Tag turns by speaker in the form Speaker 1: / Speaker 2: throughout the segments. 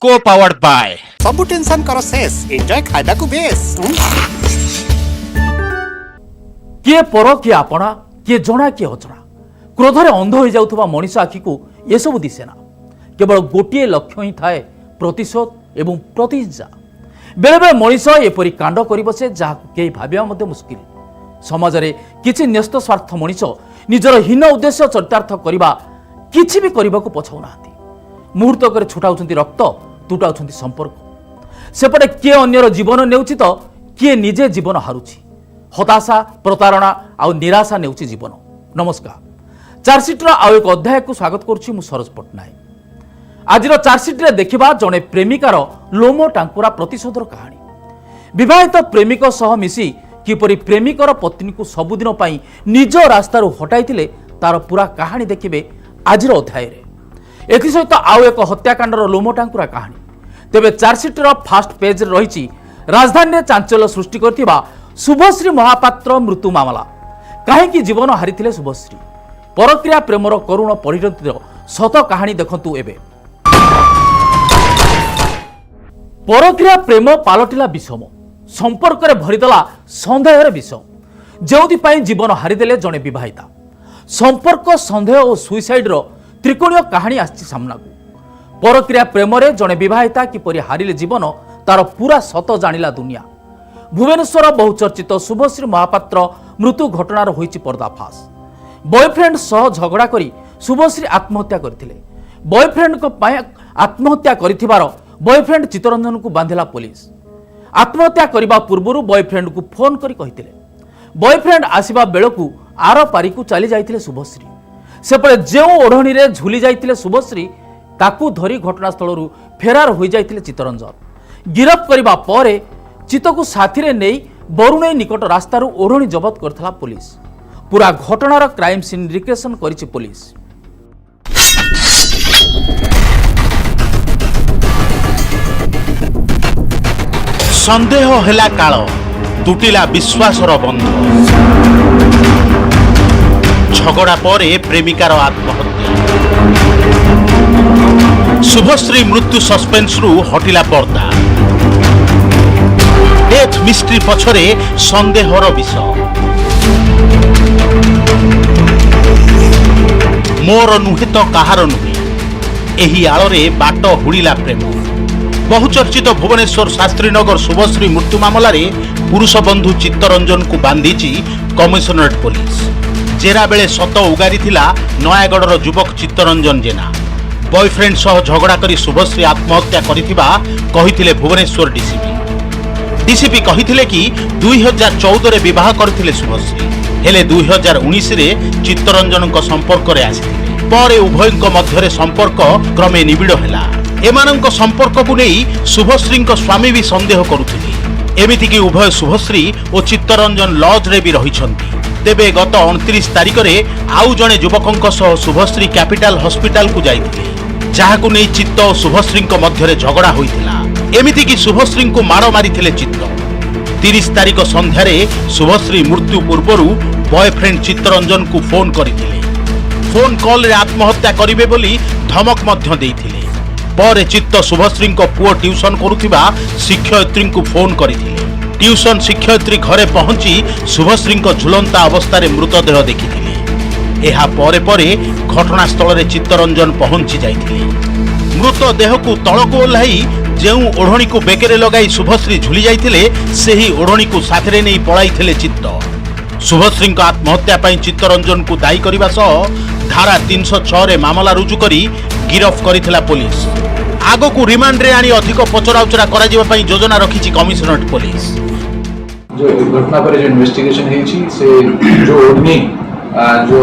Speaker 1: को powered by
Speaker 2: सबु tension कर शेष एंजॉय खाइबा को बेस
Speaker 3: किए पर किए आपणा किए जना किए अजଣା क्रोधरे अंध हो जाउथबा मनीष आखि को ये सब दिसेना केवल गोटे लक्ष्य ही थाए प्रतिशोध एवं प्रतिहिंसा बेले बेले मनीष एपरी कांड कर बसे जहाँ कई भाविया मुस्किल समाज में किसी न्यस्त स्वार्थ मनीष निजर हीन उद्देश्य चरितार्थ करने किसी भी करने को पछाऊना मुहूर्तक छुटाऊँ रक्त तुटाऊँ संपर्क सेपटे किए अन्यर जीवन नेउछि तो किए निजे जीवन हारुछि हताशा प्रतारणा आउ निराशा नेउछि जीवन। नमस्कार, चार्जसीट्र आउ एक अध्याय को स्वागत करुछि मु सरोज पट्टनायक। आज चार्जसीट रे देखिबा जड़े प्रेमिकार लोम टांकुरा प्रतिशोधर कहानी। विवाहित प्रेमिक सह मिसी किपरि प्रेमिकर पत्नी को सबुदिन पाई निज रास्तारू हटाई तार पूरा कहानी देखिबे आज अध्याय रे। एसत आउ एक हत्याकांडर लोम टांकुरा कहानी। तेबे चार्जसीट्र फास्ट पेज रही राजधानी चांचल्य सृष्टि करथिबा शुभश्री महापात्र मृत्यु मामला। कहीं जीवन हारी शुभश्री परक्रिया प्रेमर करुण परिणतिर सत कहानी देखंतु एबे। परक्रिया प्रेम पालटिला विषम संपर्क रे भरीदेला संदेहर विष जो जीवन हारिदेले जड़े विवाहिता। संपर्क संदेह और सुइसाइड त्रिकोणीय कहानी आछि सामना को। परक्रिया प्रेम रे जड़े विवाहिता किपरि हारिले जीवन तार पूरा सत जानिला दुनिया। भुवनेश्वर बहुचर्चित शुभश्री महापात्र मृत्यु घटनार होइछि पर्दाफाश। बॉयफ्रेंड सह झगड़ा करी शुभश्री आत्महत्या करथिले। बॉयफ्रेंड को पाए आत्महत्या करिथिबार बॉयफ्रेंड चित्तरंजन को बांधिला पुलिस। आत्महत्या करिबा पूर्वरु बॉयफ्रेंड को फोन करी कहिथिले। बॉयफ्रेंड आसीबा बेलकु आर पारी को चली जाइथिले शुभश्री। सेपटे जेउ ओढ़णी रे झुली जाइथिले शुभश्री ताकू धरी घटनास्थल फेरार हो जाइथिले चित्तरंजन। गिरफ करिबा परे चित्त को साथी रे नेई बरुणई निकट रास्तारू ओढ़णी जबत करथला पुलिस। पूरा घटनार क्राइम सीन रिक्रिएशन करिछि पुलिस।
Speaker 1: संदेह हेला काल तुटिला विश्वासर बंध। झगड़ा परे प्रेमिकार आत्महत्या। शुभश्री मृत्यु सस्पेंस रु हटिला पर्दा। डेथ मिस्ट्री पछरे संदेहर विष। मोर नुहे तो कहार नुहे एही आଳରେ बाट हुड़िला प्रेम। बहुचर्चित भुवनेश्वर शास्त्रीनगर शुभश्री मृत्यु मामलें पुरुष बंधु चित्तरंजन को बांधीची कमिशनरेट पुलिस। जेरा बेले सत उगारी थिला नयागढ़ युवक चित्तरंजन जेना। बॉयफ्रेंड सह झगड़ा करी शुभश्री आत्महत्या करिथिबा कहिथिले भुवनेश्वर डीसीपी कहिथिले कि 2014 रे विवाह करथिले शुभश्री हेले 2019 रे चित्तरंजन को संपर्क रे आसिथिले। परे उभयଙ୍କ मध्यरे संपर्क क्रमे निबिड़ हैला। एमानଙ୍କ संपर्क को नहीं शुभश्री स्वामी भी संदेह करुथिले। एमिति कि उभय शुभश्री और चित्तरंजन लॉज रे भी रहिछंती। तेबे गत 29 तारिख रे आउ जणे युवकଙ୍କ सह शुभश्री कैपिटल हॉस्पिटल को जाइथिले जहाकु नै चित्त और शुभश्री मध्यरे झगड़ा होइथिला। एमिति कि शुभश्री को माड़ मारिथिले चित्त। 30 तारिख संध्यारे शुभश्री मृत्यु पूर्वरु बॉयफ्रेंड चित्तरंजन को फोन करथिले। फोन कॉल रे आत्महत्या करिवे बोली धमक मध्य देइथिले। परे चित्त शुभश्री को पुओ ट्यूशन करुथिबा शिक्षयित्री को फोन करथिले। ट्यूशन शिक्षयित्री घरे पहुंची शुभश्री को झुलंता अवस्था रे मृतदेह देखिथिले। एहा परे परे घटनास्थल रे चित्तरंजन पहुंची जाइथिले। मृतदेह को तळको ओल्हाई जेउ ओढ़णी को बेकेरे लगाई शुभश्री झुली जाइथिले सेही ओढ़णी को साथरे नै पळाइथिले चित्त। शुभश्री को आत्महत्या पई चित्तरंजन को दायी करबा सह धारा 306 रे मामला रुजु करी गिरफ करिथिला पुलिस। आगो को रिमांड रे आनी अधिक पचराउचरा करा जिबा पई योजना रखिछि कमिशनरेट पुलिस।
Speaker 4: जो घटना पर जो इन्वेस्टिगेशन हेछि से जो ओढ़नी जो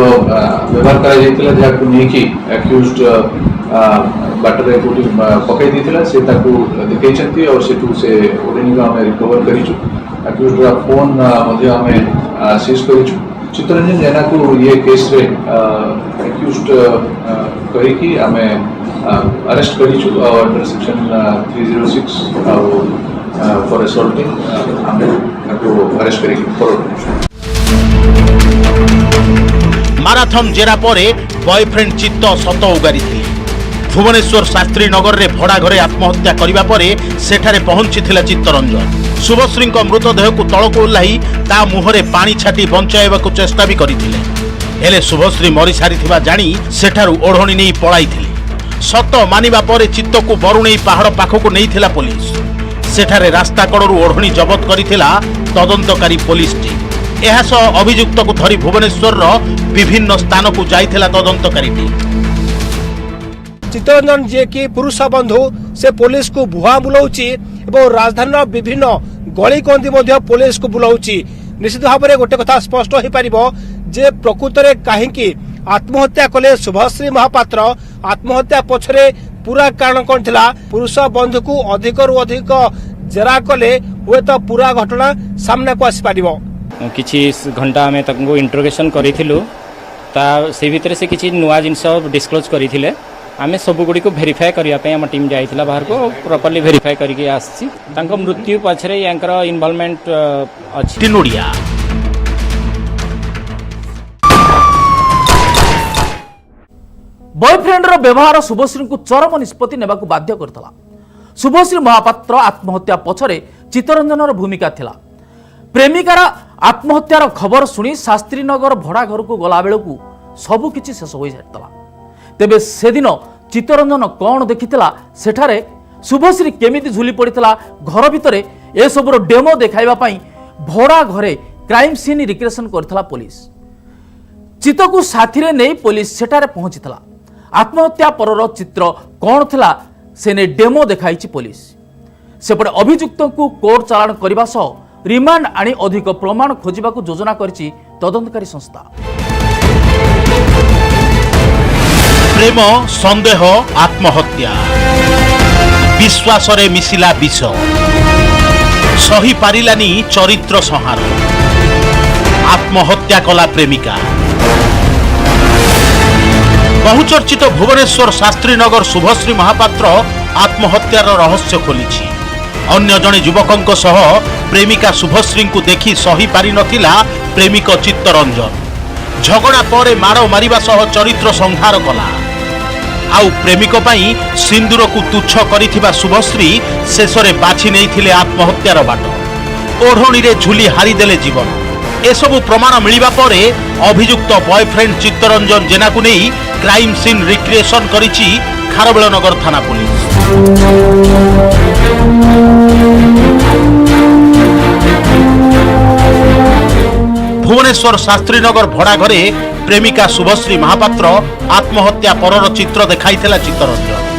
Speaker 4: व्यवहार करा जाइतिला जाकु नेकी एक्यूज्ड बाटरे कोटी पकाई दिथिला से ताकू देखैछंती और सेटू से ओढ़नी को हमें रिकवर करिछु। एक्यूज्ड रा फोन मध्ये हमें सीज करिछु। चित्तरंजन जेना को ये केस रे एक्यूज्ड करी कि हमें अरेस्ट करिछु और अंडर सेक्शन 306 फॉर असॉल्टिंग हमें को अरेस्ट करी फॉरवर्ड।
Speaker 1: माराथन जेरा परे बॉयफ्रेंड चित्त सत उगारी थिले। भुवनेश्वर शास्त्री नगर रे भड़ा घरे आत्महत्या करिबा परे सेठारे पहुंचीथिला चित्तरंजन। शुभश्री मृतदेह को तलक ओह्लाई ता मुहरे पानी छाटी बंचाइबाकू चेष्टा भी करथिले, हेले शुभश्री मरी सारिथिबा जानी सेठारु ओढ़णी नहीं पळाइथिले। सत मानिबा परे चित्तकू बरुणेई पहाड़ पाखकू नेइथिला पुलिस। सेठारे रास्ता कड़रू ओढ़णी जबत करिथिला तदंतकारी पुलिस टीम। एहा सह अभियुक्त को धरी भुवनेश्वर विभिन्न स्थान को जाइथिला तदंतकारी टीम।
Speaker 5: चित्तरंजन जे कि पुरुष बंधु से पुलिस को भुआ बुलाउची एवं राजधानी विभिन्न गली कंदी मध्य पुलिस को बुलाउची। निश्चित भाव में गोटे कथा स्पष्ट हो पारिबो जे प्रकृत रे काहेकि आत्महत्या कले शुभश्री महापात्र, आत्महत्या पछरे पूरा कारण कौन थिला। पुरुष बंधु को अधिक रु अधिक जेरा कले हुए तो पूरा घटना सामने को आसी पारिबो।
Speaker 6: किछि घंटा आमे तकको इंट्रोगेशन करिथिलु ता से भितर से किछि नुवा जिंस डिस्क्लोज करिथिले। आमे सब गुडी को वेरीफाई करिया पे हम टीम जाइथिला बाहर को प्रॉपर्ली वेरीफाई करिके आछि। तांको मृत्यु पछरे यांकर इन्वॉल्वमेंट अछि।
Speaker 1: टिनुडिया
Speaker 3: बॉयफ्रेंडर व्यवहार शुभश्री को चरम निष्पत्ति नेबाकू बाध्य करथला। शुभश्री महापात्र आत्महत्या पछरे चित्तरंजनर भूमिका थिला। प्रेमिकार आत्महत्यार खबर सुनी शास्त्रीनगर भड़ा घर को गला बेलू सबकिछि शेष हो जाता। तेबे सेदिन चित्तरंजन कौन देखिथिला, सेठारे शुभश्री केमिति झुली पड़िथिला घर भितरे एसबुर डेमो देखाइबा पई भड़ा घरे क्राइम सीन रिक्रिएशन करथिला पुलिस। चित्तकू साथी नहीं पुलिस सेठारे पहुंचीथिला। आत्महत्या परर चित्र कौन थिला से ने डेमो देखाइछि पुलिस। सेपटे अभियुक्त को कोर्ट चालाण करने सह रिमांड आनी अधिक प्रमाण खोजिबाकू योजना करिछि तदंतकारी संस्था।
Speaker 1: प्रेम संदेह आत्महत्या विश्वास रे मिसिला विष, सही पारिलानी चरित्र संहार, आत्महत्या कला प्रेमिका। बहुचर्चित भुवनेश्वर शास्त्रीनगर शुभश्री महापात्र आत्महत्यार रहस्य खोलिछि। अन्य जणे युवकंक सह प्रेमिका शुभश्री को देखि सही पारि नथिला प्रेमिक चित्तरंजन। झगड़ा परे माड़ मारिबा सह चरित्र संहार कला। आउ प्रेमिक पई सिंदूर को तुच्छ करिथिबा शुभश्री शेषरे बाछि नेइथिले आत्महत्यार बाट। ओढ़णी रे झुली हारी देले जीवन। एसबु प्रमाण मिलिबा परे अभियुक्त बॉयफ्रेंड चित्तरंजन जेना को नहीं क्राइम सीन रिक्रिएशन करिछि खारबेलनगर थाना पुलिस। भुवनेश्वर शास्त्रीनगर भड़ा घरे प्रेमिका शुभश्री महापात्र आत्महत्या परर चित्र देखाइथिला चित्तरंजन।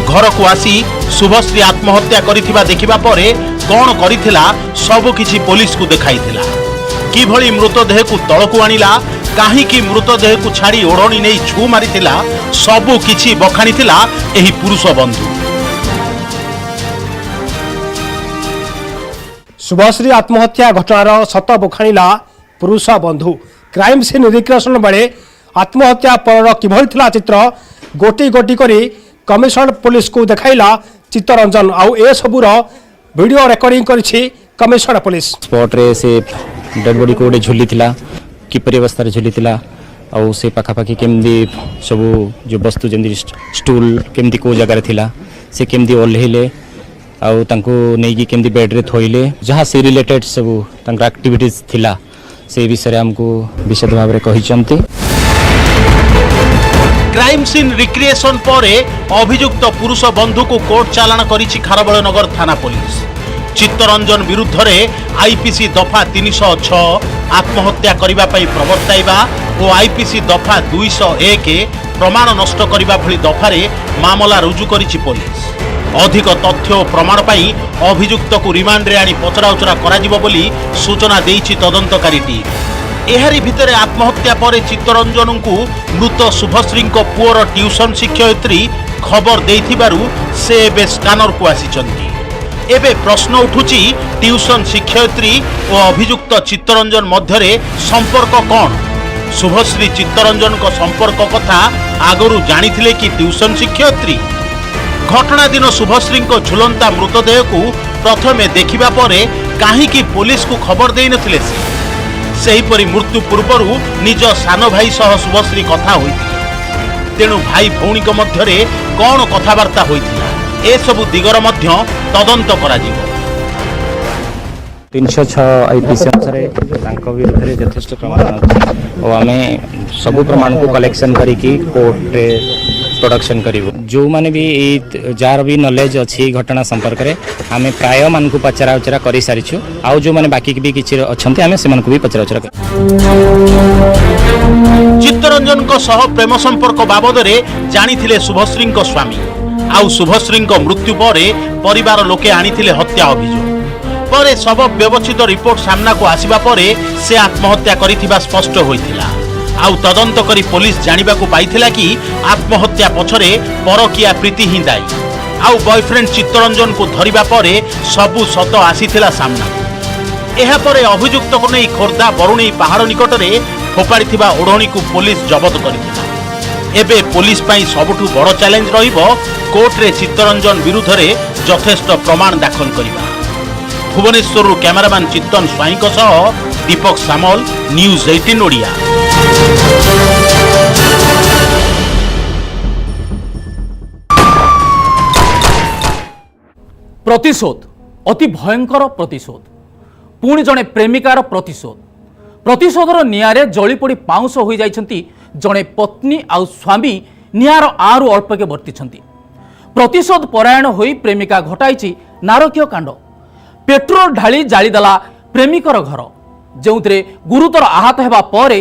Speaker 1: घर को आसी शुभश्री आत्महत्या करिथिबा देखिबा परे कौन करिथिला सब किछि पुलिस को देखाइथिला। किभଳି मृतदेह को तळकू आनिला, काहीकि मृतदेह को छाड़ी ओढ़णी नहीं छू मारिथिला, सबु किछि बखाणीथिला एही पुरुष बंधु।
Speaker 5: शुभश्री आत्महत्या घटनार सत बखाणीला पुरुष बंधु। क्राइम सीन रिक्रिएशन बेले आत्महत्या पर किभଳି थिला चित्र गोटी गोटी करी कमिशनर पुलिस को देखाइला चित्तरंजन। आउ ए सबुर वीडियो रेकॉर्डिंग करिछि कमिशनर पुलिस।
Speaker 6: स्पॉट रे से डेड बॉडी को झुली थिला, किपरि अवस्था रे झुली थिला, आउ से पाखापाखि केमदी सब जो वस्तु जेमदी स्टूल केमदी को जगह रे थिला, से केमदी ओल्हेले, आउ तांको नेगी केमदी बेड रे थोइले, जहाँ से रिलेटेड सब तांकर एक्टिविटीज थिला से विषय हमको विशद भाव रे कहिसंती।
Speaker 1: क्राइम सीन रिक्रिएशन परे अभियुक्त पुरुष बंधु को कोर्ट चालाण करिछि खारबेलनगर थाना पुलिस। चित्तरंजन विरुद्ध रे आईपीसी दफा 306 आत्महत्या करिबा पई प्रवर्ताइबा और आईपीसी दफा 201 प्रमाण नष्ट करिबा भली दफारे मामला रुजु करिछि पुलिस। अधिक तथ्य और प्रमाण पाई अभियुक्त को रिमांड रे आनी पचराउचरा कराजिबो बोली सूचना देइछि तदंतकारी टीम। एहारी भितरे आत्महत्या परे चित्तरंजन को मृत शुभश्री पुअर ट्यूशन शिक्षयित्री खबर देइथिबारु से एबे स्कानर को आसीचंती। एबे प्रश्न उठुची ट्यूशन शिक्षयित्री और अभियुक्त चित्तरंजन मध्यरे संपर्क कौन? शुभश्री चित्तरंजन को संपर्क कथा आगरू जानिथिले कि ट्यूशन शिक्षयित्री? घटना दिन शुभश्री झुलंता मृतदेह को प्रथमे देखिबा परे काहीकि पुलिस को खबर देई नथिले सेहीपरि मृत्यु पूर्वरु निज सान भाई सह शुभश्री कथा होइथिले। तेणु भाई भौणी मध्य कौन कथबार्ता होइथिला एसबु दिगर मध्य तदंत कराजिव।
Speaker 6: 306 आईपीसी अनुसार विरुद्ध में यथेष्ट प्रमाण अच्छे और आम सब प्रमाण को कलेक्शन करिकी कोर्ट रे प्रोडक्शन करूँ। जो मैंने भी जार भी नॉलेज अच्छी घटना संपर्क में आम प्राय मान को पचरा उचरा कर सारी आउ जो मैंने बाकी भी किसी अच्छा आम से भी पचरा उचरा कर।
Speaker 1: चित्तरंजन सह प्रेम संपर्क बाबद जानी शुभश्री स्वामी आउ शुभश्री मृत्यु पर परिवार लोके आनी हत्या अभियोग पर शव व्यवस्थित रिपोर्ट सामना को आसिबा परे से आत्महत्या करिथिबा स्पष्ट होइथिला। आउ तदंत करी पुलिस जानिबा को पाइथिला कि आत्महत्या पछरे परकिया प्रीति ही दायी। आउ बॉयफ्रेंड चित्तरंजन को धरिबा परे सबु सत आसीथिला सामना। एहा परे अभियुक्त को नै खोर्धा बरुणेई पहाड़ निकटरे फोपाड़िथिबा ओढ़णी को पुलिस जबत करिथिला। एबे पुलिस पाई सबुठु बड़ चैलेंज रहिबो कोर्ट रे चित्तरंजन विरुद्ध रे यथेष्ट प्रमाण दाखल करिबा। भुवनेश्वर कैमरामैन चित्तन स्वाई सह दीपक सामल, न्यूज 18 ओडिया।
Speaker 3: प्रतिशोध अति भयंकर प्रतिशोध पुणी जड़े प्रेमिकार प्रतिशोधर निआरे जलिपोड़ी पाउंस हो जाइछंती जड़े पत्नी आउ स्वामी निआर आरु अल्पके वर्तिछंती। प्रतिशोध परायण होई प्रेमिका घटाइछि नारकीय कांड। पेट्रोल ढाली जालीदेला प्रेमिकर घर जोंथिरे गुरुतर आहत हेबा परे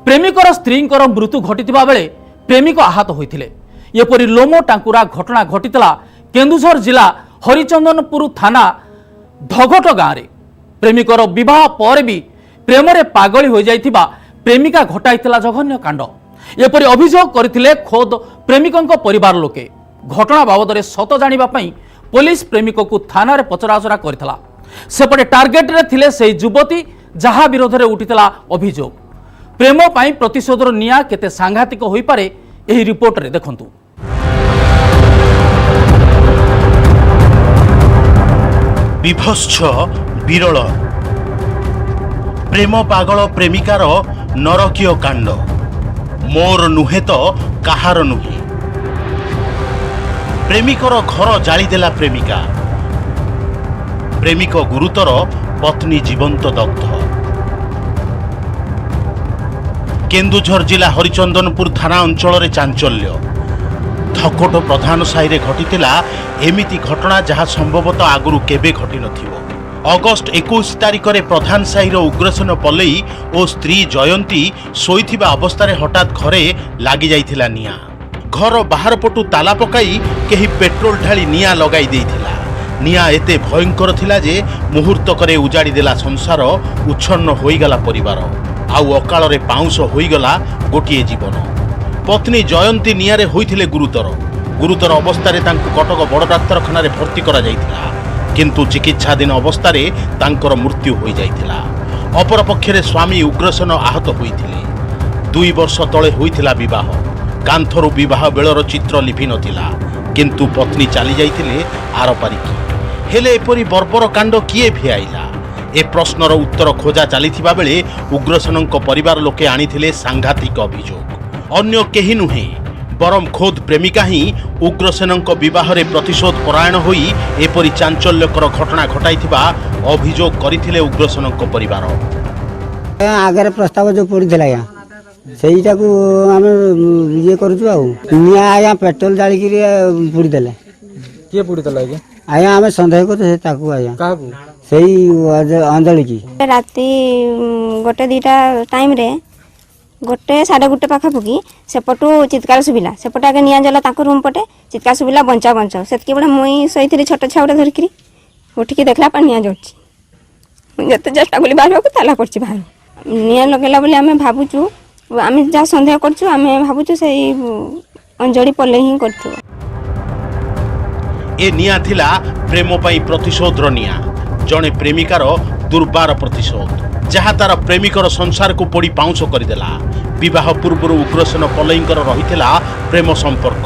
Speaker 3: प्रेमिकर स्त्रींकर मृत्यु घटिथिबा बेले प्रेमिक आहत होइथिले। एपरि लोमो टांकुरा घटना घटितला केन्दुझर जिला हरिचंदनपुर थाना धगट गाँव में। प्रेमिकर विवाह पर भी प्रेम रे पागली हो जाइथिबा प्रेमिका घटाइथिला जघन्य कांड। एपरि अभियोग करथिले खोद प्रेमिकंक परिवार लोके। घटना बाबद सत जानिबा पई पुलिस प्रेमिक को थाना रे पचराउचरा करथिला। सेपटे टार्गेट रे थिले सेही युवती जहा विरोध रे उठितला अभियोग। प्रेम पाई प्रतिशोधर निया केते सांघातिक होई पारे एही रिपोर्ट रे देखंतु।
Speaker 1: विभत्स विरल प्रेम पागल प्रेमिकार नरकीय कांड मोर नुहे तो काहार नुहे। प्रेमिकर घर जालीदेला प्रेमिका। प्रेमिक गुरुतर पत्नी जीवंत दग्ध। केन्दुझर जिला हरिचंदनपुर थाना अंचल रे चांचल्य। धकोट प्रधान साही रे घटितिला एमिति घटना जहाँ संभवतः आगुरु केबे घटी नथिबो। अगस्ट 21 तारिख रे प्रधान साही रो उग्रसेन पल्लई और स्त्री जयंती शोइथिबा अवस्था रे हठात घरे लागि जाइथिला निया। घर बाहर पटु ताला पकाई केही पेट्रोल ढाली निया लगाई देइथिला। निया एते भयंकर थिला जे मुहूर्त करे उजाड़ी देला संसार, उच्छन्न होईगला परिवार, आउ अकाल रे पाउंस होईगला गोटिए जीवन। पत्नी जयंती नियारे होइथिले गुरुतर अवस्था रे तांकु कटक बड़ डाक्तरखाना रे भर्ती करा जाइथिला, किंतु चिकित्साधीन अवस्था रे तांकर मृत्यु होई जाइथिला। अपर पक्षरे स्वामी उग्रसेन आहत होइथिले। 2 वर्ष तळे होइथिला विवाह। कांथरू विवाह बेलर चित्र लिभि नथिला, किंतु पत्नी चली जाइथिले आर पारिकी। हेले एपरी बर्बर कांड किए भिआइला ए प्रश्नर उत्तर खोजा चलीथिबा बेले उग्रसेनक परिवार लोके आनिथिले सांघातिक अभियोग। अन्य केही नुहे बरम खोद प्रेमिका ही उग्रसेनक विवाह रे प्रतिशोध परायण होई एपरी चांचल्यकर घटना घटाइथिबा अभियोग करिथिले उग्रसेनक परिवार।
Speaker 7: आगे प्रस्ताव जो पड़ीला ସେଇଟାକୁ ଆମେ ଇଏ କରୁଛୁ। ଆଉ ନିଆଁ ଆଜ୍ଞା ପେଟ୍ରୋଲ ଜାଳିକି ପୋଡ଼ିଦେଲେ।
Speaker 8: କିଏ ପୋଡ଼ିଦେଲା ଆଜ୍ଞା?
Speaker 7: ଆଜ୍ଞା ଆମେ ସନ୍ଦେହ କରୁଛୁ ସେ ତାକୁ। ଆଜ୍ଞା
Speaker 8: କାହାକୁ?
Speaker 7: ସେଇ ଅଞ୍ଜଳି କି।
Speaker 9: ରାତି 1-2ଟା ଟାଇମ୍ରେ 1-1:30 ପାଖାପାଖି ସେପଟୁ ଚିତ୍କାର ଶୁଭିଲା। ସେପଟେ ଆଗେ ନିଆଁ ଜଲା ତାଙ୍କ ରୁମ୍ ପଟେ ଚିତ୍କାର ଶୁଭିଲା ବଞ୍ଚାଅ। ସେତିକି ବେଳେ ମୁଇଁ ଶୋଇଥିଲି ଛୋଟ ଛୁଆ ଗୋଟେ ଧରିକିରି। ଉଠିକି ଦେଖିଲା ପରେ ନିଆଁ ଜଳୁଛି। ଯେତେ ଚେଷ୍ଟା କଲି ବାହାରିବାକୁ ତାଲା ପଡ଼ିଛି ବାହାର। ନିଆଁ ଲଗେଇଲା ବୋଲି ଆମେ ଭାବୁଛୁ, ଆମେ ଯାହା ସନ୍ଦେହ କରୁଛୁ, ଆମେ ଭାବୁଛୁ ସେଇ ଅଞ୍ଜଳି ପଲ୍ଲେ ହିଁ କରିଥିବ।
Speaker 1: ए निया थिला प्रेम पाई प्रतिशोधर निया। जड़े प्रेमिकार दुर्बार प्रतिशोध जहाँ तार प्रेमिकर संसार को पोड़ी पाउंस करदेला। विवाह पूर्व उग्रसेन पल्लईंकर रहिथिला प्रेम संपर्क।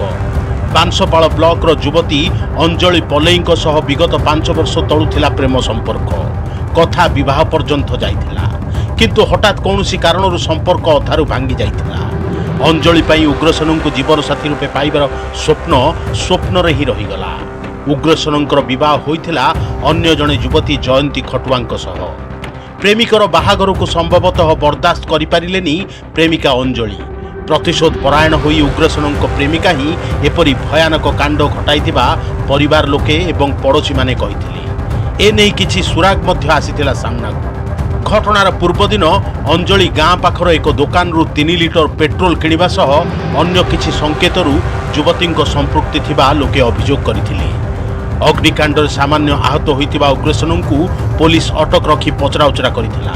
Speaker 1: बांसपाल ब्लॉक युवती अंजलि पल्लईंक सह विगत 5 वर्ष तळु थिला प्रेम संपर्क। कथा विवाह पर्यंत जाइथिला, किंतु हठात कौनसी कारणरू संपर्क अधारू भांगी जाइथिला। अंजलि पाई उग्रसेनଙ୍କୁ जीवन साथी रूपे पाइबार स्वप्न ही रहीगला। उग्रसेनଙ୍କର विवाह होइथिला अन्य जणे युवती जयंती खटुआଙ୍କ सह। प्रेमिकर बाहागर को संभवतः बर्दाश्त करिपारिलेनी प्रेमिका अंजलि। प्रतिशोध परायण होई उग्रसेनଙ୍କ प्रेमिका ही एपरी भयानक कांड घटाइथिबा परिवार लोके एवं पड़ोशी माने कहिथिले। ए नै किछि सुराग मध्य आसीथिला सामनाकु। घटनार पूर्व दिन अंजलि गाँ पाखर एक दुकान 3 लिटर पेट्रोल किणवा सह अन्य किछि संकेतरू युवती संपृक्ति थिबा लोके अभियोग करथिले। अग्निकांड सामान्य आहत होइतिबा उग्रसेनଙ୍କୁ पुलिस अटक रखी पचराउचरा करथिला।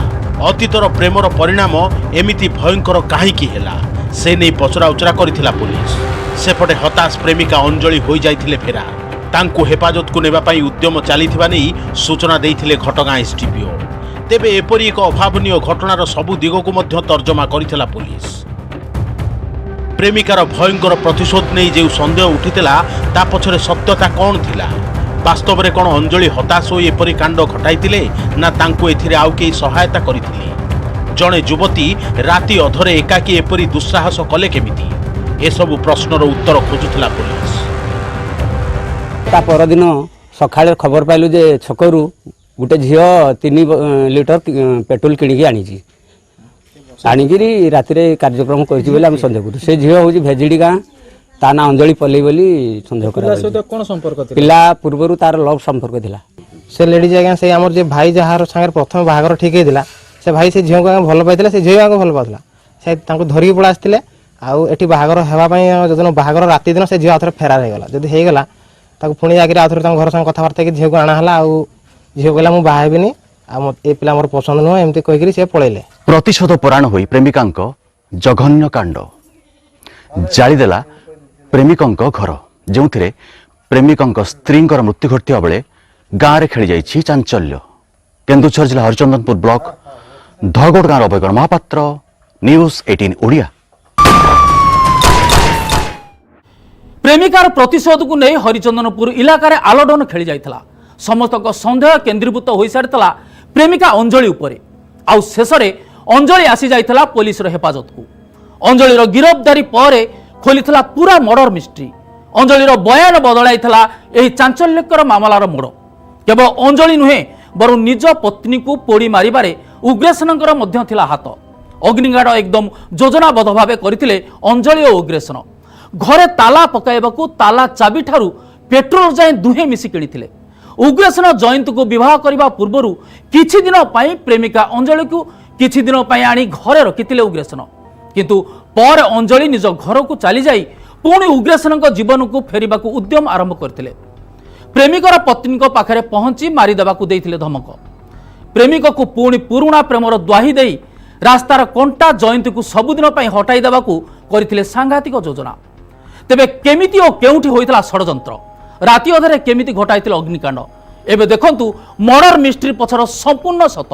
Speaker 1: अतीतर प्रेमर परिणाम एमिति भयंकर काहीकि हेला से नै पचराउचरा करथिला पुलिस। सेपटे हताश प्रेमिका अंजलि होई जाइथिले फेरार। तांकु हेफाजत को नेबा पई उद्यम चालिथिबा नै सूचना देइथिले घटगाँ एसडीपीओ। तेबे एपरी एक अभावनीय घटनार सबु दिगकु मध्य तर्जमा करिथिला पुलिस। प्रेमिकार भयंकर प्रतिशोध नहीं जो सन्देह उठिथिला ता पछरे सत्यता कौन थिला? वास्तव में कौन अंजलि हताश होई एपरी कांड घटाइथिले ना तांकु एथिरे आउ केही सहायता करिथिले? जणे युवती राति अधरे एकाकी एपरी दुस्साहस कले केमिति? एसबु प्रश्नर उत्तर खोजुथिला पुलिस।
Speaker 7: ता परदिन सकाळे खबर पाइलु जे छकरू गोटे झील 3 लिटर पेट्रोल किणिकी आनी आनिकी राति कार्यक्रम कर सन्देह करूँ। से झील हूँ भेजिड़ी गाँ ता ना अंजलि पल्लई बोली सन्देह कर। पिला पूर्वर तार लव संपर्क थिला।
Speaker 8: से लेडीज आज्ञा से आमर जे भाई जार सागर प्रथम बाहागर ठीक होता से भाई से झील को भल पाई से झील को भल पाला से धरिकी पड़ा आसते आठ बाहागर होगापाई जो बाहागर राति दिन से झील आउे फेरार होगा जब होगा पुणी जाकर आउे घर संग कथबार्ता कि झील को आना झील कहला मुझे बाहबी ए पिला मोर पसंद नुह एमती कहीकि सी पलैले।
Speaker 10: प्रतिशोध परायण होई प्रेमिकांक जघन्य कांड जालीदेला प्रेमिकंक घर जो प्रेमिकंक स्त्रींकर मृत्यु घटवा बेले गाँव में खेली जाइछि चांचल्य। केन्दुझर जिला हरिचंदनपुर ब्लॉक धगोड़ गाँव अभयगण महापात्र न्यूज 18 ओडिया।
Speaker 3: प्रेमिकार प्रतिशोध को नहीं हरिचंदनपुर इलाकार आलोडन खेली जाइथिला। समस्त सन्देह केन्द्रीभूत हो सारी प्रेमिका अंजलि उपरे। आउ शेषे अंजलि आसी जाइथिला पुलिस हेफाजत को। अंजलिर गिरफ्तारी पर खोलीथिला पूरा मर्डर मिस्ट्री। अंजलिर बयान बदलाइथिला एही चांचल्यकर मामलार मोड़। केवल अंजलि नुहे बर निज पत्नी को पोड़ी मारिबारे उग्रसेनଙ୍କର ମଧ୍ୟ थिला हाथ। अग्निकांड एकदम योजनाबद्ध भाव करथिले अंजलि और उग्रसेन। घरे ताला पकाइबाकू ताला चाबी ठारू पेट्रोल जाए दुहे मिसी किणिथिले। उग्रसेन जयंत को विवाह करने पूर्व किछि दिन पाई प्रेमिका अंजलि को किछि दिन पाई आनी घरे रखिथिले उग्रसेन। किंतु पर अंजलि निज घर को चली जाई पुणी उग्रसेन जीवन को फेरिबा को उद्यम आरंभ करथिले। प्रेमिकर पत्नी पाखरे पहुंची मारिदेबाकू देइथिले धमक। प्रेमिक को पुणी पुरुणा प्रेमर द्वाही देई रास्तार कंटा जयंती को सबुदिन पाई हटाई देबाकू करथिले सांघातिक योजना। तेबे केमिति और केउठी होइतला षडयंत्र? राति अधरे केमिति घटाइथिले अग्निकांड? एबे देखंतु मर्डर मिस्ट्री पछर संपूर्ण सत।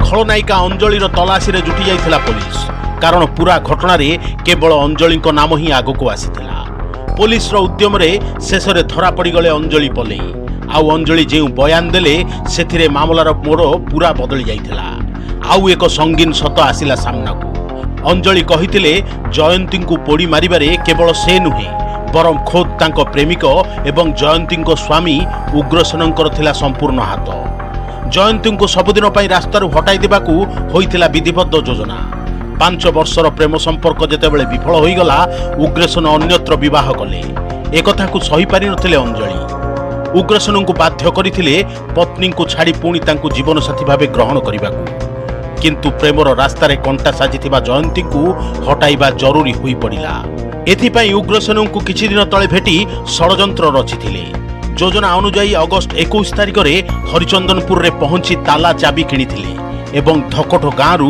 Speaker 1: खलनायिका अंजलिर तलाशी रे जुटी जाइथिला पुलिस। कारण पूरा घटना रे केवल अंजलि नाम ही आगको आसीथिला। पुलिस उद्यम रे शेष रे धरा पड़ी गले अंजलि पल्लई। आउ अंजलि जे बयान देले सेथिरे मामलार मोड़ पूरा बदली जाइथिला। आउ एक संगीन सत आसिला सामनाकू। अंजलि कहिथिले जयंती को पोड़ी मारिबारे केवल से नुहे बरम खोद तांको प्रेमिक एवं जयंती स्वामी उग्रसेनଙ୍କର थिला संपूर्ण हाथ। जयंती को सबुदिन पाई रास्तार हटाई देबाकू होइथिला विधिबद्ध योजना। 5 वर्षर प्रेम संपर्क जेतेबेले विफल होईगला उग्रसेन अन्यत्र विवाह कले। एकथा को सही पारि नथिले अंजलि। उग्रसेन को बाध्य करिथिले पत्नी को छाड़ी पुणी तांको जीवन साथी भावे ग्रहण करिबाकू। किंतु प्रेमर रास्तार कंटा साजिथिबा जयंती को हटाइबा जरूरी होई पड़िला। एथिपाई उग्रसेन को किछि दिन तले भेटी षडयंत्र रचिथिले। योजना अनुजाई अगस्ट 21 तारिख में हरिचंदनपुर रे पहुंची ताला चाबी किणिथिले एवं धकोट गाँव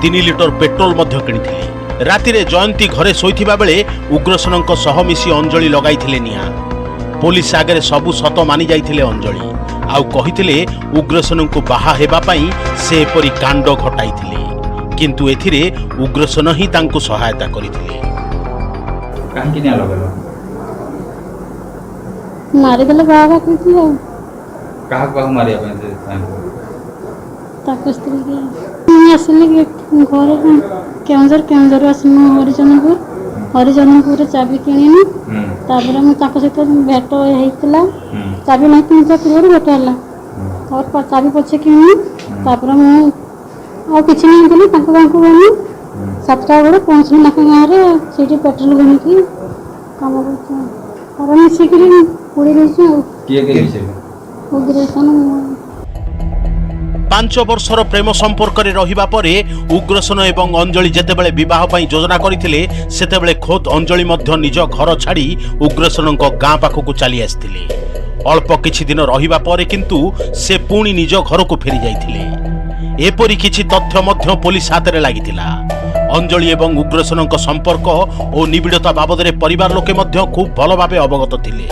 Speaker 1: 3 लिटर पेट्रोल मध्य किणिथिले। राति रे जयंती घरे शोइथिबा बेले उग्रसेनଙ୍କ सह मिसी अंजलि लगाइथिले निया। पुलिस आगे सबु सत मानि जाइथिले अंजलि। आउ कहिथिले उग्रसेन को बाहा हेबा पई से एपरी कांड घटाइथिले। किंतु एथिरे उग्रसेन ही तांको सहायता करिथिले।
Speaker 6: काहे कि लगलो
Speaker 11: मारी देले बाबा कहती है
Speaker 6: काहा को मारिया पे
Speaker 11: ताको स्त्री के असली के ଘରେ କେଉଁଝର କେଉଁଝର ଆସିମୁ ହରିଚନ୍ଦନପୁରରେ ଚାବି କିଣିନି ତାପରେ ମୁଁ ତାଙ୍କ ସହିତ ଭେଟ ହେଇଥିଲା ଚାବି ନାହିଁ କିଣିବା ପୂର୍ବରୁ ଭେଟ ହେଲା ତାପରେ ଚାବି ପଛେ କିଣିନି ତାପରେ ମୁଁ ଆଉ କିଛି ନାହିଁ ଦେଲି ତାଙ୍କ ଗାଁକୁ ଗଲି 7ଟା ବେଳେ ପହଞ୍ଚିଲି ତାଙ୍କ ଗାଁରେ ସେଇଠି ପେଟ୍ରୋଲ କିଣିକି କାମ କରୁଛି ତାପରେ ମିଶିକିରି ପୋଡ଼ି ଦେଇଛି ଆଉ ଉଗ୍ରେସନ
Speaker 1: 5 ବର୍ଷର ପ୍ରେମ ସମ୍ପର୍କରେ ରହିବା ପରେ ଉଗ୍ରସେନ ଏବଂ ଅଞ୍ଜଳି ଯେତେବେଳେ ବିବାହ ପାଇଁ ଯୋଜନା କରିଥିଲେ ସେତେବେଳେ ଖୋଦ୍ ଅଞ୍ଜଳି ମଧ୍ୟ ନିଜ ଘର ଛାଡ଼ି ଉଗ୍ରସେନଙ୍କ ଗାଁ ପାଖକୁ ଚାଲି ଆସିଥିଲେ। ଅଳ୍ପ କିଛି ଦିନ ରହିବା ପରେ କିନ୍ତୁ ସେ ପୁଣି ନିଜ ଘରକୁ ଫେରି ଯାଇଥିଲେ। ଏପରି କିଛି ତଥ୍ୟ ମଧ୍ୟ ପୋଲିସ ହାତରେ ଲାଗିଥିଲା। ଅଞ୍ଜଳି ଏବଂ ଉଗ୍ରସେନଙ୍କ ସମ୍ପର୍କ ଓ ନିବିଡ଼ତା ବାବଦରେ ପରିବାର ଲୋକେ ମଧ୍ୟ ଖୁବ୍ ଭଲ ଭାବେ ଅବଗତ ଥିଲେ।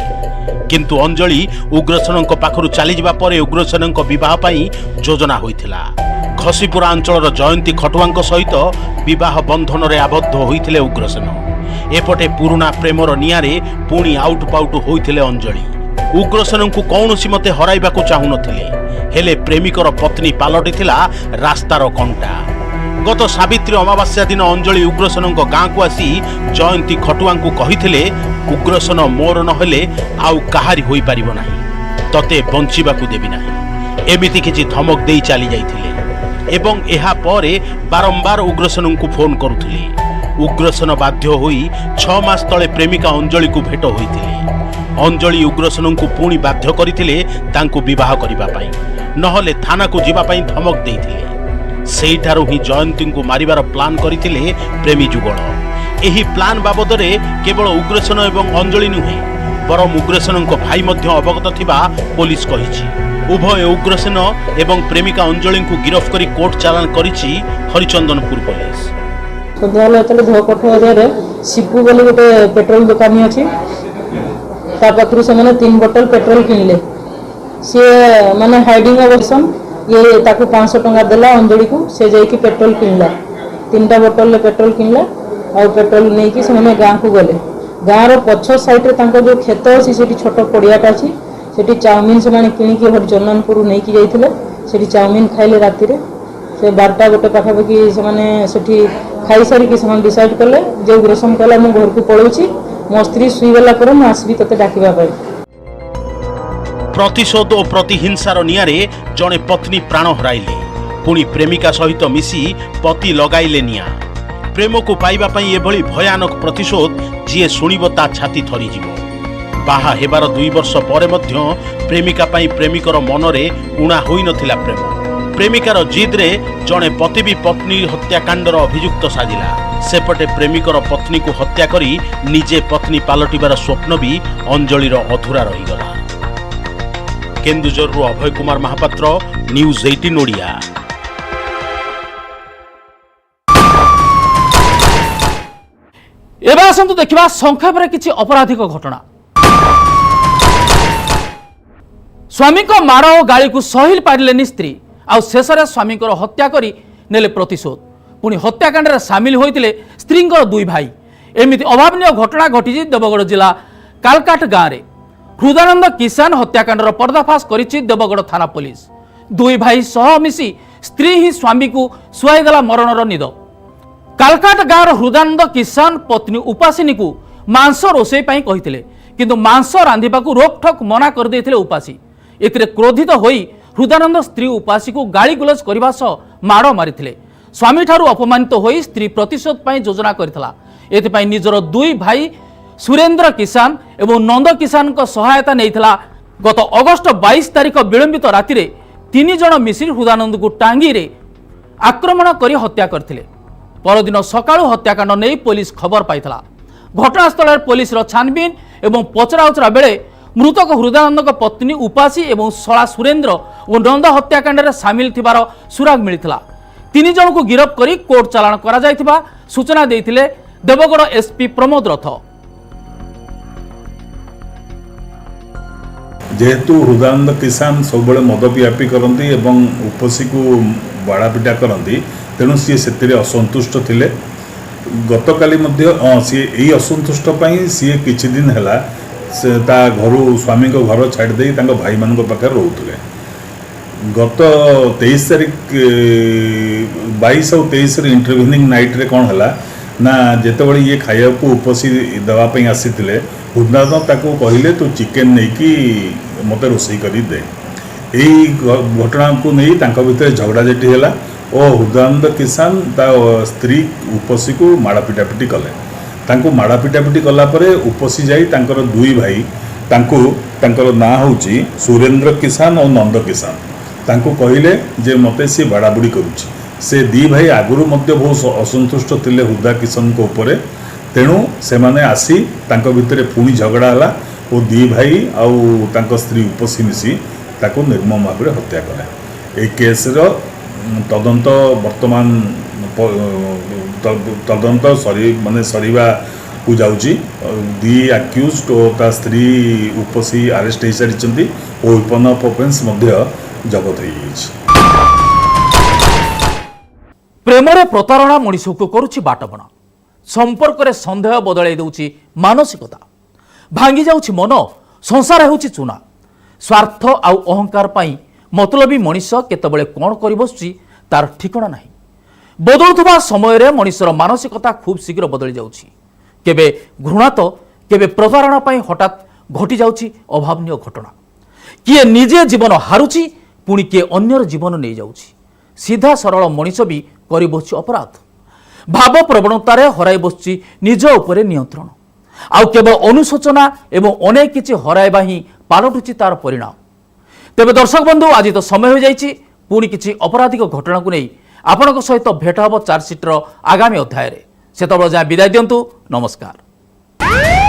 Speaker 1: କିନ୍ତୁ ଅଞ୍ଜଳି ଉଗ୍ରସେନଙ୍କ ପାଖରୁ ଚାଲିଯିବା ପରେ ଉଗ୍ରସେନଙ୍କ ବିବାହ ପାଇଁ ଯୋଜନା ହୋଇଥିଲା। ଖସିପୁରା ଅଞ୍ଚଳର ଜୟନ୍ତୀ ଖଟୁଆଙ୍କ ସହିତ ବିବାହ ବନ୍ଧନରେ ଆବଦ୍ଧ ହୋଇଥିଲେ ଉଗ୍ରସେନ। ଏପଟେ ପୁରୁଣା ପ୍ରେମର ନିଆଁରେ ପୁଣି ଆଉଟ ପାଉଟ ହୋଇଥିଲେ ଅଞ୍ଜଳି। ଉଗ୍ରସେନଙ୍କୁ କୌଣସି ମତେ ହରାଇବାକୁ ଚାହୁଁନଥିଲେ, ହେଲେ ପ୍ରେମିକର ପତ୍ନୀ ପାଲଟିଥିଲା ରାସ୍ତାର କଣ୍ଟା। ଗତ ସାବିତ୍ରୀ ଅମାବାସ୍ୟା ଦିନ ଅଞ୍ଜଳି ଉଗ୍ରସେନଙ୍କ ଗାଁକୁ ଆସି ଜୟନ୍ତୀ ଖଟୁଆଙ୍କୁ କହିଥିଲେ, ଉଗ୍ରସେନ ମୋର ନହେଲେ ଆଉ କାହାରି ହୋଇପାରିବ ନାହିଁ, ତତେ ବଞ୍ଚିବାକୁ ଦେବି ନାହିଁ। ଏମିତି କିଛି ଧମକ ଦେଇ ଚାଲି ଯାଇଥିଲେ ଏବଂ ଏହା ପରେ ବାରମ୍ବାର ଉଗ୍ରସେନଙ୍କୁ ଫୋନ କରୁଥିଲେ। ଉଗ୍ରସେନ ବାଧ୍ୟ ହୋଇ 6 ମାସ ତଳେ ପ୍ରେମିକା ଅଞ୍ଜଳିକୁ ଭେଟ ହୋଇଥିଲେ। ଅଞ୍ଜଳି ଉଗ୍ରସେନଙ୍କୁ ପୁଣି ବାଧ୍ୟ କରିଥିଲେ ତାଙ୍କୁ ବିବାହ କରିବା ପାଇଁ, ନହେଲେ ଥାନାକୁ ଯିବା ପାଇଁ ଧମକ ଦେଇଥିଲେ। ସେଇଠାରୁ ହିଁ ଜୟନ୍ତୀଙ୍କୁ ମାରିବାର ପ୍ଲାନ୍ କରିଥିଲେ ପ୍ରେମୀ ଯୁଗଳ। ଏହି ପ୍ଲାନ୍ ବାବଦରେ କେବଳ ଉଗ୍ରସେନ ଏବଂ ଅଞ୍ଜଳି ନୁହେଁ, ବରଂ ଉଗ୍ରସେନଙ୍କ ଭାଇ ମଧ୍ୟ ଅବଗତ ଥିବା ପୋଲିସ କହିଛି। ଉଭୟ ଉଗ୍ରସେନ ଏବଂ ପ୍ରେମିକା ଅଞ୍ଜଳିଙ୍କୁ ଗିରଫ କରି କୋର୍ଟ ଚାଲାଣ କରିଛି ହରିଚନ୍ଦନପୁର ପୋଲିସ।
Speaker 11: ସନ୍ଧ୍ୟାବେଳେ ଯେତେବେଳେ ଧୋକଠ ଏରିଆରେ ସିପୁ ବୋଲି ଗୋଟେ ପେଟ୍ରୋଲ ଦୋକାନୀ ଅଛି, ତା ପାଖରୁ ସେମାନେ 3 ବୋତଲ ପେଟ୍ରୋଲ କିଣିଲେ। ସିଏ ମାନେ ହାଇଡିଂ ଅବସନ୍ ଇଏ ତାକୁ 500 ଟଙ୍କା ଦେଲା ଅଞ୍ଜଳିକୁ, ସେ ଯାଇକି ପେଟ୍ରୋଲ କିଣିଲା। 3ଟା ବୋତଲରେ ପେଟ୍ରୋଲ କିଣିଲା ଆଉ ପେଟ୍ରୋଲ ନେଇକି ସେମାନେ ଗାଁକୁ ଗଲେ। ଗାଁର ପଛ ସାଇଡ଼ରେ ତାଙ୍କ ଯେଉଁ କ୍ଷେତ ଅଛି ସେଠି ଛୋଟ ପଡ଼ିଆଟା ଅଛି, ସେଠି ଚାଉମିନ ସେମାନେ କିଣିକି ହରିଚନ୍ଦନପୁର ନେଇକି ଯାଇଥିଲେ। ସେଠି ଚାଉମିନ ଖାଇଲେ ରାତିରେ, ସେ 12ଟା ଗୋଟେ ପାଖାପାଖି ସେମାନେ ସେଠି ଖାଇସାରିକି ସେମାନେ ଡିସାଇଡ୍ କଲେ ଯେ ଉଗ୍ରସେନ କହିଲା ମୁଁ ଘରକୁ ପଳାଉଛି, ମୋ ସ୍ତ୍ରୀ ଶୋଇଗଲା ପରେ ମୁଁ ଆସିବି ତୋତେ ଡାକିବା ପାଇଁ।
Speaker 1: ପ୍ରତିଶୋଧ ଓ ପ୍ରତିହିଂସାର ନିଆଁରେ ଜଣେ ପତ୍ନୀ ପ୍ରାଣ ହରାଇଲେ, ପୁଣି ପ୍ରେମିକା ସହିତ ମିଶି ପତି ଲଗାଇଲେ ନିଆଁ। ପ୍ରେମକୁ ପାଇବା ପାଇଁ ଏଭଳି ଭୟାନକ ପ୍ରତିଶୋଧ ଯିଏ ଶୁଣିବ ତା ଛାତି ଥରିଯିବ। ବାହା ହେବାର 2 ବର୍ଷ ପରେ ମଧ୍ୟ ପ୍ରେମିକା ପାଇଁ ପ୍ରେମିକର ମନରେ ଉଣା ହୋଇନଥିଲା ପ୍ରେମ। ପ୍ରେମିକାର ଜିଦ୍ରେ ଜଣେ ପତି ବି ପତ୍ନୀ ହତ୍ୟାକାଣ୍ଡର ଅଭିଯୁକ୍ତ ସାଜିଲା। ସେପଟେ ପ୍ରେମିକର ପତ୍ନୀକୁ ହତ୍ୟା କରି ନିଜେ ପତ୍ନୀ ପାଲଟିବାର ସ୍ୱପ୍ନ ବି ଅଞ୍ଜଳିର ଅଧୁରା ରହିଗଲା। କେନ୍ଦୁଝରରୁ ଅଭୟ କୁମାର ମହାପାତ୍ର, ନ୍ୟୁଜ୍ 18 ଓଡ଼ିଆ।
Speaker 3: ଏବେ ଆସନ୍ତୁ ଦେଖିବା ସଂକ୍ଷେପରେ କିଛି ଅପରାଧିକ ଘଟଣା। ସ୍ୱାମୀଙ୍କ ମାଡ଼ ଓ ଗାଳିକୁ ସହି ପାରିଲେନି ସ୍ତ୍ରୀ, ଆଉ ଶେଷରେ ସ୍ୱାମୀଙ୍କର ହତ୍ୟା କରି ନେଲେ ପ୍ରତିଶୋଧ। ପୁଣି ହତ୍ୟାକାଣ୍ଡରେ ସାମିଲ ହୋଇଥିଲେ ସ୍ତ୍ରୀଙ୍କର 2 ଭାଇ। ଏମିତି ଅଭାବନୀୟ ଘଟଣା ଘଟିଛି ଦେବଗଡ଼ ଜିଲ୍ଲା କାଲକାଟ ଗାଁରେ। ହୃଦାନନ୍ଦ କିଷାନ ହତ୍ୟାକାଣ୍ଡର ପର୍ଦ୍ଦାଫାଶ କରିଛି ଦେବଗଡ଼ ଥାନା ପୋଲିସ। 2 ଭାଇ ସହ ମିଶି ସ୍ତ୍ରୀ ହିଁ ସ୍ୱାମୀକୁ ଶୁଆଇଦେଲା ମରଣର ନିଦ। କାଲକାଟ ଗାଁର ହୃଦାନନ୍ଦ କିଷାନ ପତ୍ନୀ ଉପାସିନୀକୁ ମାଂସ ରୋଷେଇ ପାଇଁ କହିଥିଲେ, କିନ୍ତୁ ମାଂସ ରାନ୍ଧିବାକୁ ରୋକଠୋକ ମନା କରିଦେଇଥିଲେ ଉପାସୀ। ଏଥିରେ କ୍ରୋଧିତ ହୋଇ ହୃଦାନନ୍ଦ ସ୍ତ୍ରୀ ଉପାସୀକୁ ଗାଳିଗୁଲଜ କରିବା ସହ ମାଡ଼ ମାରିଥିଲେ। ସ୍ୱାମୀଠାରୁ ଅପମାନିତ ହୋଇ ସ୍ତ୍ରୀ ପ୍ରତିଶୋଧ ପାଇଁ ଯୋଜନା କରିଥିଲା। ଏଥିପାଇଁ ନିଜର 2 ଭାଇ ସୁରେନ୍ଦ୍ର କିଷାନ ଏବଂ ନନ୍ଦ କିଷାନଙ୍କ ସହାୟତା ନେଇଥିଲା। ଗତ ଅଗଷ୍ଟ 22 ତାରିଖ ବିଳମ୍ବିତ ରାତିରେ 3 ଜଣ ମିଶି ହୃଦାନନ୍ଦକୁ ଟାଙ୍ଗିରେ ଆକ୍ରମଣ କରି ହତ୍ୟା କରିଥିଲେ। ପରଦିନ ସକାଳୁ ହତ୍ୟାକାଣ୍ଡ ନେଇ ପୋଲିସ ଖବର ପାଇଥିଲା। ଘଟଣାସ୍ଥଳରେ ପୋଲିସର ଛାନବିନ ଏବଂ ପଚରାଉଚରା ବେଳେ ମୃତକ ହୃଦାନନ୍ଦଙ୍କ ପତ୍ନୀ ଉପାସୀ ଏବଂ ଶଳା ସୁରେନ୍ଦ୍ର ଓ ନନ୍ଦ ହତ୍ୟାକାଣ୍ଡରେ ସାମିଲ ଥିବାର ସୁରାଗ ମିଳିଥିଲା। 3 ଜଣଙ୍କୁ ଗିରଫ କରି କୋର୍ଟ ଚାଲାଣ କରାଯାଇଥିବା ସୂଚନା ଦେଇଥିଲେ ଦେବଗଡ଼ ଏସ୍ପି ପ୍ରମୋଦ ରଥ।
Speaker 12: जेहेतु हृदानंद किसान सब मद पियापी करती एवं उपसी को बाड़ापिटा करती तेणु सी से असंतुष्ट थिले। गतकाली सी यही असंतुष्ट सी किछि दिन है घर स्वामी को घर छाड़ी भाई मान पाखे रोते। गत 23 तारिख 22 ଆଉ 23 इंटरव्यूनिंग नाइट रे कौन है ना जितेबाला ये खाया को उपसी देवाई आसी हृदनाथ ताको कहले तू चिकेन नहीं कि मत रोषे कर दे यही घटना को नहीं तांका भितर झगड़ाझाटी है और हृदयानंद किसान ता स्त्री उपसी को माड़ा पिटापिटी कले तांको माड़ा पिटापिटी कलापर उपसी जाई तांकर दुई भाई तांको तांकर ना होची सुरेंद्र किसान और नंद किसान तांको कहले जे मते सी बाड़ाबुड़ी करुची से दी भाई आगुरु मध्य बहुत असंतुष्ट थिले हृदय किशन को ऊपर तेणु से माने आसी तांको भितरे पुणी झगड़ा हला और दी भाई आउ तांको स्त्री उपसी मिसी ताको निर्मम भाव में हत्या कले ए केस रो तदंत वर्तमान तदंत सरी माने सरीवा को जाउची दी अक्यूज्ड और ता स्त्री उपसी अरेस्ट हो सारी और वेपन ऑफ ऑफेंस मध्य जबत हो
Speaker 3: प्रेम प्रतारणा मनीष को करुच्ची बाटबणा संपर्क में सन्देह बदल दूची मानसिकता भांगी जाउची मन संसार होउची चूना स्वार्थ आउ अहंकार पाई मतलबी मनीष केतबेले कौन कर बसुची तार ठिकणा नहीं बदलुवा समय रे मनीषर मानसिकता खूब शीघ्र बदली जाउची केबे घृणा तो केबे प्रतारणा पाई हठात घटी जाउची अभावनीय घटना किए निजे जीवन हारुची पुणी किए अन्यर जीवन नहीं जाउची सीधा सरल मनीष भी करी बसुची अपराध भाव प्रवणतार हराई बसुची निज उपरे नियंत्रण आउ केवल अनुशोचना एवं अनेक किछि हराइबा ही पालटुची तार परिणाम तेबे दर्शक बंधु आज तो समय हो जाइछि पुणी किछि अपराधिक घटना को नहीं आपनक सहित भेट हब चार्जसीटर आगामी अध्याय से तब जाए विदाय दिंतु नमस्कार।